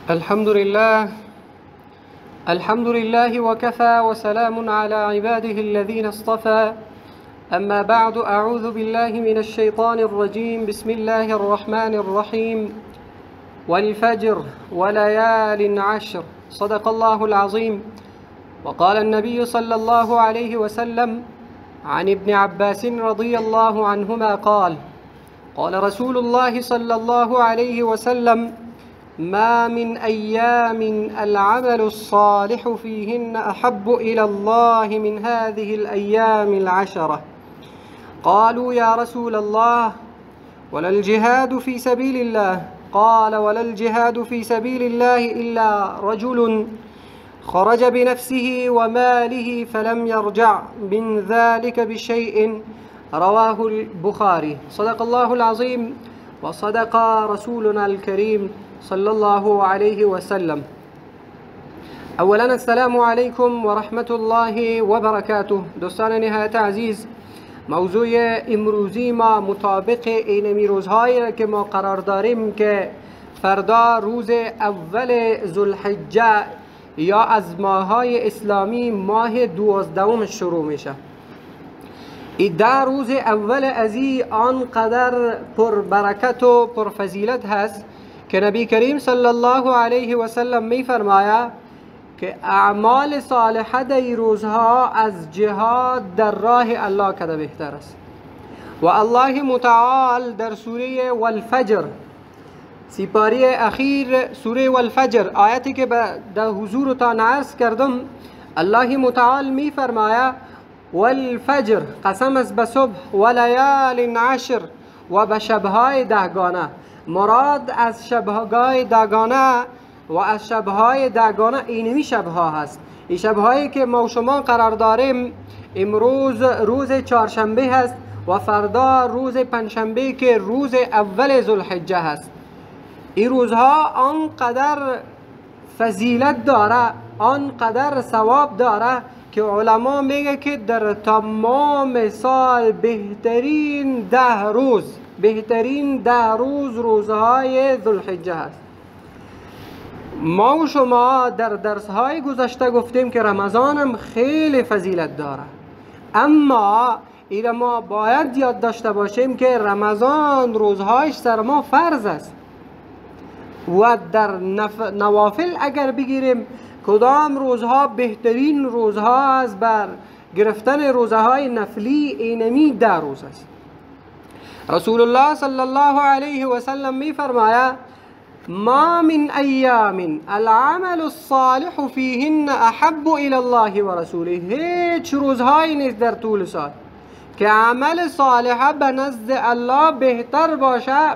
الحمد لله وكفى وسلام على عباده الذين اصطفى. أما بعد، أعوذ بالله من الشيطان الرجيم. بسم الله الرحمن الرحيم. والفجر وليال عشر، صدق الله العظيم. وقال النبي صلى الله عليه وسلم عن ابن عباس رضي الله عنهما قال: قال رسول الله صلى الله عليه وسلم: ما من أيام العمل الصالح فيهن أحب إلى الله من هذه الأيام العشرة. قالوا: يا رسول الله، ولا الجهاد في سبيل الله؟ قال: ولا الجهاد في سبيل الله إلا رجل خرج بنفسه وماله فلم يرجع من ذلك بشيء. رواه البخاري. صدق الله العظيم وصدق رسولنا الكريم صلى الله عليه وسلم. اولا السلام علیکم و رحمت الله و برکاته. دوستان نهایت عزیز، موضوع امروزی ما مطابق اینمی روزهایی که ما قرار داریم که فردا روز اول ذوالحجه یا از ماههای اسلامی ماه 12 شروع میشه. این 10 روز اول ازی آنقدر پر برکت و پر فضیلت هست که نبی کریم صلی الله علیه و سلم می فرماید که اعمال صالحه در این روزها از جهاد در راه الله کده بهتر است. و الله متعال در سوره والفجر، سپاری اخیر سوره والفجر، آیتی که در حضورتان عرض کردم، الله متعال می فرماید: والفجر، قسم است به صبح، و لیال عشر، و به شبهای 10گانه. مراد از شبهای دگانه و از شبهای دگانه اینمی شبها هست. این شبهایی که ما و شما قرار داریم، امروز روز چهارشنبه هست و فردا روز پنجشنبه که روز اول ذوالحجه هست. این روزها آنقدر فضیلت داره، آنقدر ثواب داره که علما میگه که در تمام سال بهترین 10 روز روزهای ذوالحجه هست. ما و شما در درسهای گذشته گفتیم که رمضان هم خیلی فضیلت داره، اما این ما باید یاد داشته باشیم که رمضان روزهایش سر ما فرض است و در نوافل اگر بگیریم کدام روزها بهترین روزها است بر گرفتن روزهای نفلی، اینمی 10 روز است. رسول الله صلی الله علیه و سلم می فرماید: ما من ایام العمل الصالح فیهن احب الی الله و رسوله. هیچ روزهایی نیست در طول سال که عمل صالح به نزد الله بهتر باشه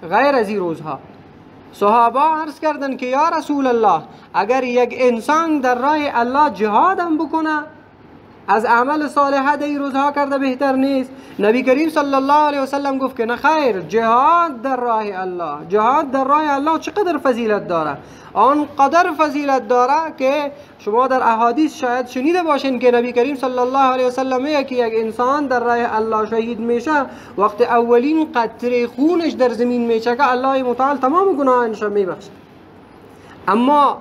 غیر از این روزها. صحابه عرض کردند که یا رسول الله، اگر یک انسان در راه الله جهاد هم بکنه از عمل صالحه در این روزها کرده بهتر نیست؟ نبی کریم صلی الله علیه و سلم گفت که نه خیر، جهاد در راه الله، جهاد در راه الله چقدر فضیلت داره. آنقدر فضیلت داره که شما در احادیث شاید شنیده باشین که نبی کریم صلی الله علیه و سلم میگه که یک انسان در راه الله شهید میشه وقت اولین قطره خونش در زمین میشه که الله متعال تمام گناهانش رو میبخشه. اما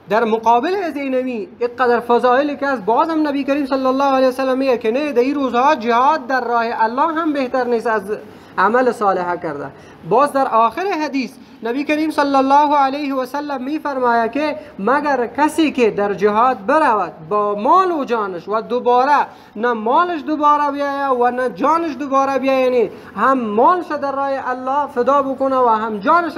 در مقابل از اینمی اینقدر فضایلی که از بازم نبی کریم صلی الله علیه و سلم میگه که نه، در این روزها جهاد در راه الله هم بهتر نیست از عمل صالحه کرده. باز در آخر حدیث نبی کریم صلی الله علیه و سلم می فرماید که مگر کسی که در جهاد برود با مال و جانش و دوباره نه مالش دوباره بیاید و نه جانش دوباره بیاید، یعنی هم مالش در راه الله فدا بکنه و هم جانش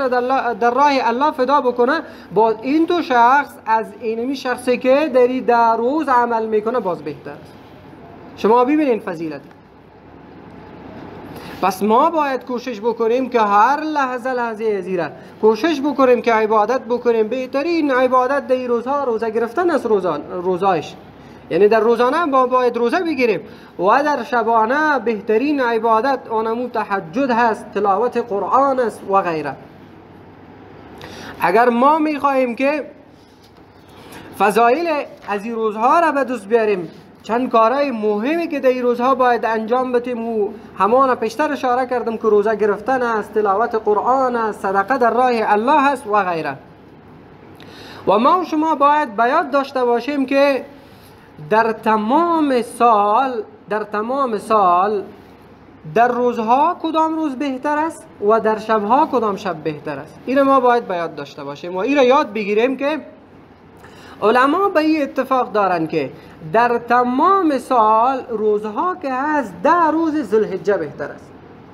در راه الله فدا بکنه، باز این دو شخص از اینمی شخصی که در این 10 روز عمل میکنه باز بهتر است. شما ببینید فضیلت. پس ما باید کوشش بکنیم که هر لحظه ازیره کوشش بکنیم که عبادت بکنیم. بهترین عبادت در این روزها روزه گرفتن است، روزایش، یعنی در روزانه باید روزه بگیریم و در شبانه بهترین عبادت آنمو تهجد هست، تلاوت قرآن است و غیره. اگر ما میخواهیم که فضایل از این روزها را به دست بیاریم، چند کارهای مهمی که در این روزها باید انجام بدیم و همان پیشتر اشاره کردم که روزه گرفتن است، تلاوت قرآن است، صدقه در راه الله است و غیره. و ما و شما باید بیاد داشته باشیم که در تمام سال در روزها کدام روز بهتر است و در شبها کدام شب بهتر است. این ما باید بیاد داشته باشیم و این را یاد بگیریم که علما به این اتفاق دارن که در تمام سال روزها که هست 10 روز ذوالحجه بهتر است.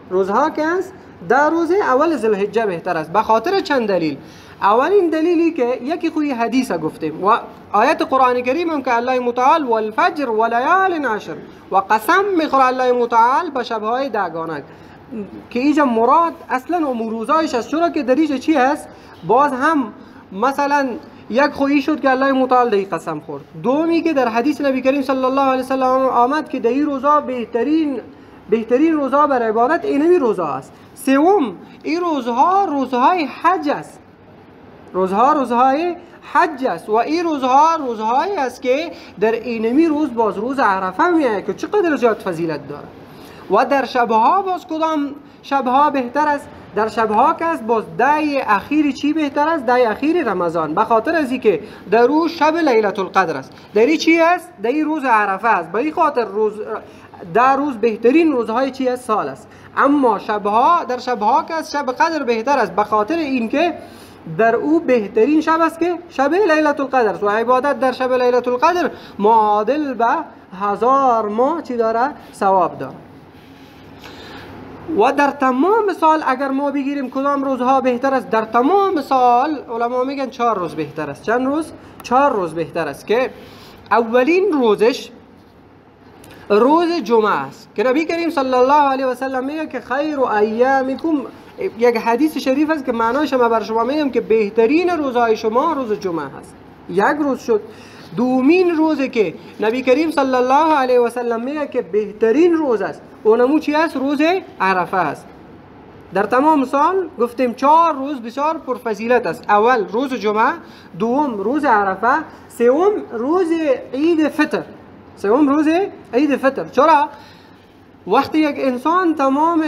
روزها که هست 10 روز اول ذوالحجه بهتر است. به خاطر چند دلیل. اولین دلیلی که یکی خوی حدیث گفتیم و آیت قرآن کریم هم که الله متعال والفجر ولیال عشر و قسم میخوره الله متعال به شبهای دگانک که اینجا مراد اصلا امور روزایش است. چرا که در اینجا چی هست؟ باز هم مثلا یک خویی شد که الله متعال در قسم خورد. دومی که در حدیث نبی کریم صلی الله علیه وسلم آمد که در این روزا بهترین روزا برای عبادت اینمی روزا است. سوم این روزها روزهای حج است. روزهای حج است و این روزهایی است که در اینمی روز باز روز عرفه میایه که چقدر زیاد فضیلت داره. و در شبها باز کدام شبها بهتر است؟ در شبها که است باز 10 اخیر چی بهتر است؟ 10 اخیر رمضان. به خاطر از اینکه در روز شب لیلة القدر است. در این چی است؟ در این روز عرفه است. به این خاطر 10 روز بهترین روزهای چی است؟ سال است. اما در شبها که است شب قدر بهتر است به خاطر اینکه در او بهترین شب است که شب لیلة القدر است و عبادت در شب لیلة القدر معادل به 1000 ماه چی داره؟ ثواب داره. و در تمام سال اگر ما بگیریم کدام روزها بهتر است، در تمام سال علما میگن 4 روز بهتر است. چند روز؟ 4 روز بهتر است که اولین روزش روز جمعه است که نبی کریم صلی الله علیه و سلم میگه که خیر ایامکم، یک حدیث شریف است که معناش ما بر شما میگم که بهترین روزهای شما روز جمعه است. یک روز شد. دومین روزی که نبی کریم صلی الله علیه و سلم میگه که بهترین روز است اونمو چی است؟ روز عرفه است. در تمام سال گفتیم 4 روز بسیار پرفضیلت است. اول روز جمعه، دوم روز عرفه، سوم روز عید فطر. چرا؟ وقتی یک انسان تمام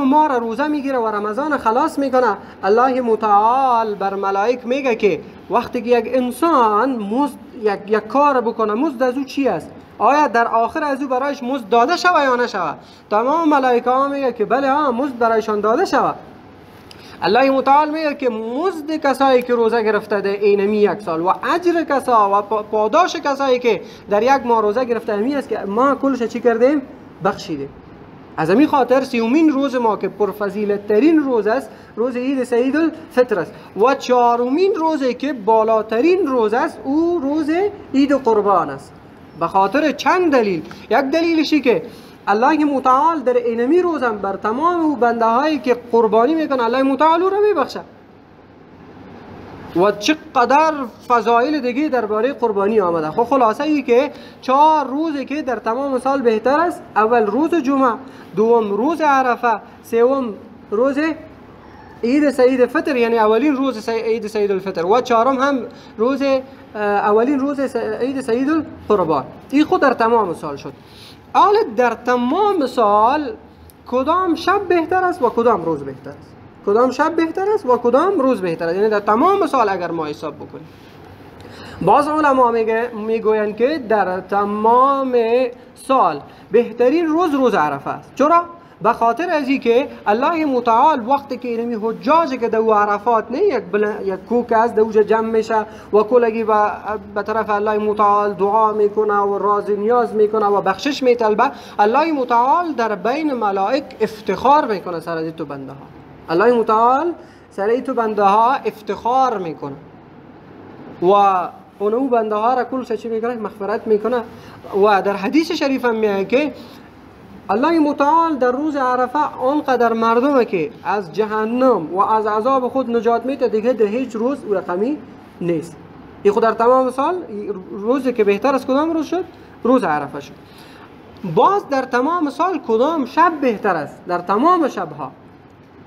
ماه را روزه میگیره و رمضان خلاص میکنه، الله متعال بر ملائک میگه که وقتی که یک انسان یک کار بکنه مزد از او چی است؟ آیا در آخر از او برایش مزد داده شوه یا نشوه؟ تمام ملائکه ها میگه که بله مزد برایشان داده شوه. الله متعال میگه که مزد کسایی که روزه گرفته در اینمی یک سال و اجر کسا و پاداش کسایی که در یک ماه روزه گرفته همی است که ما کلش چی کردیم؟ بخشیدیم. از همین خاطر 30مین روز ما که پرفضیلت ترین روز است روز عید سعید الفطر است و 4مین روزی که بالاترین روز است او روز عید قربان است. به خاطر چند دلیل. یک دلیلشی که الله متعال در اینمی روزم بر تمام بنده هایی که قربانی میکنه الله متعال را میبخشه و چقدر فضایل دیگه درباره قربانی آمده. خب خلاصه ای که 4 روزی که در تمام سال بهتر است، اول روز جمعه، دوم روز عرفه، سوم روز عید سعید الفطر یعنی اولین روز عید سعید الفطر و چهارم هم روز اولین روز عید سعید القربان. این خود در تمام سال شد. حالا در تمام سال کدام شب بهتر است و کدام روز بهتر است؟ کدام شب بهتر است و کدام روز بهتر است؟ یعنی در تمام سال اگر ما حساب بکنیم. بعض علما میگویند که در تمام سال بهترین روز عرفه است. چرا؟ به خاطر از اینکه الله متعال وقتی که اینمی حجاج که در عرفات نه یک کوک از دوجه جمع میشه و کلگی به طرف الله متعال دعا میکنه و راز نیاز میکنه و بخشش میطلبه، الله متعال در بین ملائک افتخار میکنه سر از تو بنده ها. الله متعال سر از تو بنده ها افتخار میکنه و اونو بنده ها را کل چی میکنه؟ مغفرت میکنه. و در حدیث شریف هم میگه که الله متعال در روز عرفه آنقدر مردمه که از جهنم و از عذاب خود نجات میده دیگه در هیچ روز و رقمی نیست. این خود در تمام سال روزی که بهتر از کدام روز شد؟ روز عرفه شد. باز در تمام سال کدام شب بهتر است؟ در تمام شبها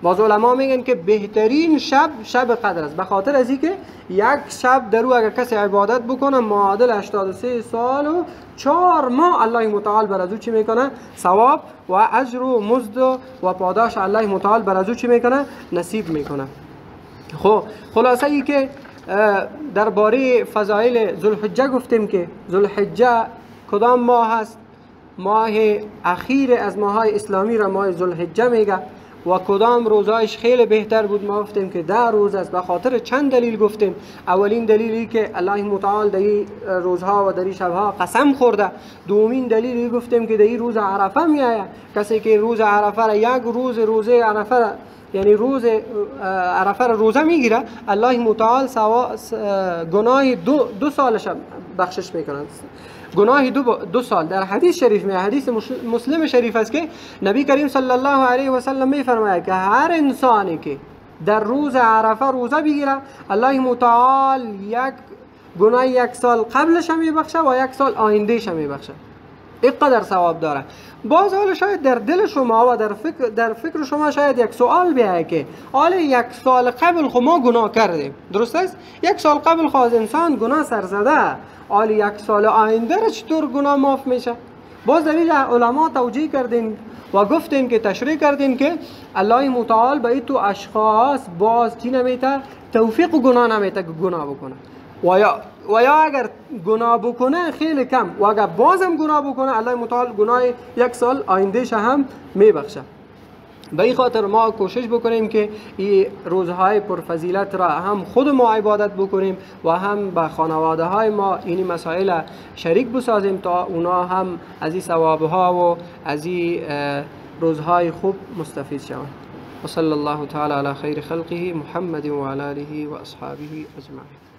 باز علما میگن که بهترین شب قدر است، به خاطر از اینکه یک شب در او اگر کسی عبادت بکنه معادل 83 سال و 4 ماه الله متعال بر از او چی میکنه؟ ثواب و اجر و مزد و پاداش الله متعال بر از او چی میکنه؟ نصیب میکنه. خب خلاصه ای که درباره فضایل ذوالحجه گفتیم که ذوالحجه کدام ماه هست؟ ماه اخیر از ماهای اسلامی را ماه ذوالحجه میگه و کدام روزایش خیلی بهتر بود. ما گفتیم که 10 روز است. به خاطر چند دلیل گفتیم. اولین دلیلی که الله متعال در این روزها و در این شبها قسم خورده. دومین دلیلی گفتیم که در این روز عرفه میآید. کسی که روز عرفه را یک روزه عرفه را یعنی روز عرفه را روزه میگیره، الله متعال گناه دو سالش بخشش میکنند. گناه دو سال. در حدیث شریف میاد، حدیث مسلم شریف است که نبی کریم صلی الله علیه و سلم میفرماید که هر انسانی که در روز عرفه روزه بگیره، الله متعال یک گناه 1 سال قبلش هم میبخشه و 1 سال آیندهش هم میبخشه. اینقدر ثواب داره. باز حالا شاید در دل شما و در فکر شما شاید یک سوال بیاید که حالا 1 سال قبل خو ما گناه کردیم، درست است؟ 1 سال قبل خو از انسان گناه سر زده، حالا 1 سال آینده را چطور گناه معاف میشه؟ باز در علما توجیه کردین و گفتین که تشریح کردین که الله متعال به تو اشخاص باز چی نمیته؟ توفیق و گناه نمیته که گناه بکنه. و یا اگر گناه بکنه خیلی کم و اگر بازم گناه بکنه الله متعال گناه 1 سال آیندهش هم میبخشه. به این خاطر ما کوشش بکنیم که این روزهای پرفضیلت را هم خود ما عبادت بکنیم و هم به خانواده های ما این مسائل شریک بسازیم تا اونا هم از این ثوابها و از این روزهای خوب مستفید شوند. و صلی الله تعالی علی خیر خلقه محمد و علی آله و اصحابه اجمعین.